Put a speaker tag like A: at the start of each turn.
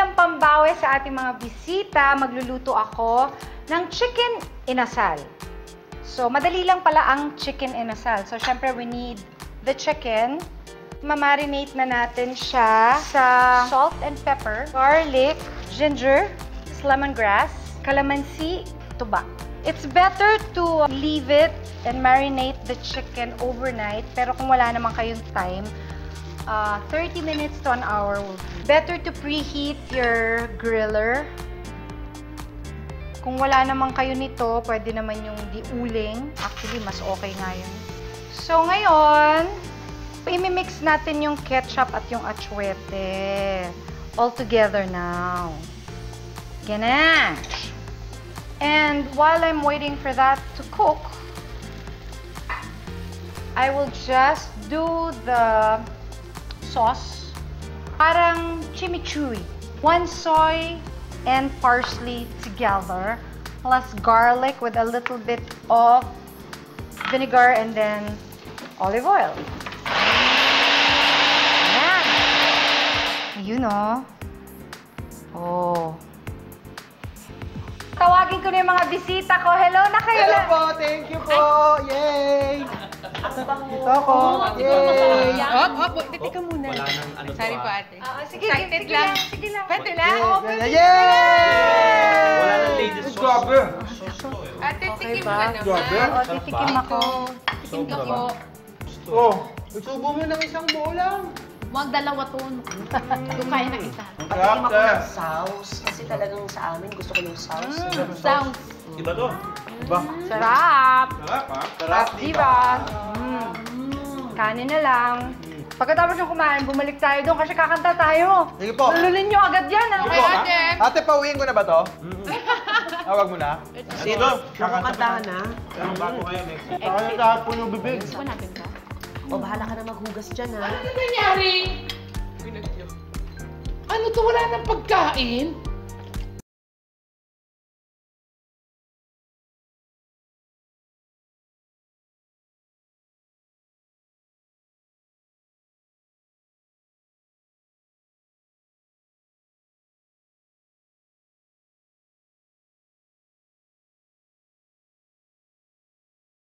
A: bilang pambawi sa ating mga bisita, magluluto ako ng chicken inasal. So, madali lang pala ang chicken inasal. So, syempre, we need the chicken. Mamarinate na natin siya sa salt and pepper, garlic, ginger, lemongrass, calamansi, tuba. It's better to leave it and marinate the chicken overnight. Pero kung wala naman kayong time, 30 minutes to an hour will be. Better to preheat your griller. Kung wala naman kayo nito, pwede naman yung diuling. Actually, mas okay nga yun. So, ngayon, imimix natin yung ketchup at yung atsuete. All together now. Ganache! And while I'm waiting for that to cook, I will just do the sauce. Parang chimichurri. 1 soy and parsley together, plus garlic with a little bit of vinegar and then olive oil. Ayan. Ayun o. Oh. Tawagin ko na yung mga bisita ko. Hello na kayo.
B: Hello po, thank you po. Yay! Ito ako. Yay!
C: Teka muna.
D: Wala nang ano
C: Sorry
D: to,
C: po, ate.
A: Sige,
C: Excited
A: sige
C: lang.
A: lang. Sige lang.
C: Pwede na?
B: Yay!
D: Wala nang ladies sauce.
B: Grabe!
C: Ate,
A: Okay
C: tikim
A: ba?
C: ka naman.
B: Grabe.
A: Oo, titikim ako.
C: Tikim ka po.
B: Oh, isubo mo ng isang buo lang.
C: Huwag dalawa to. Doon kaya ng isa.
E: Patikim ako ng sauce. Kasi talagang sa amin, gusto ko yung sauce.
C: Sounds.
D: Iba to.
B: Ba?
A: Sarap!
D: Sarap ha?
B: Sarap,
A: Diba? Kanin na lang. Pagkatapos yung kumain, bumalik tayo doon kasi kakanta tayo.
B: Sige po.
A: Lululin nyo agad yan.
B: Sige
C: Okay,
B: po.
C: ate.
B: Ate, pauwiin ko na ba to? Wag mo na.
D: Sino?
E: Nakakanta na.
D: Pero bago kayo next.
B: Kaya lahat po yung bibig.
C: Gusto natin ka.
E: O, bahala ka na maghugas dyan, ha?
F: Ano nangyari? Ano to? Wala nang pagkain?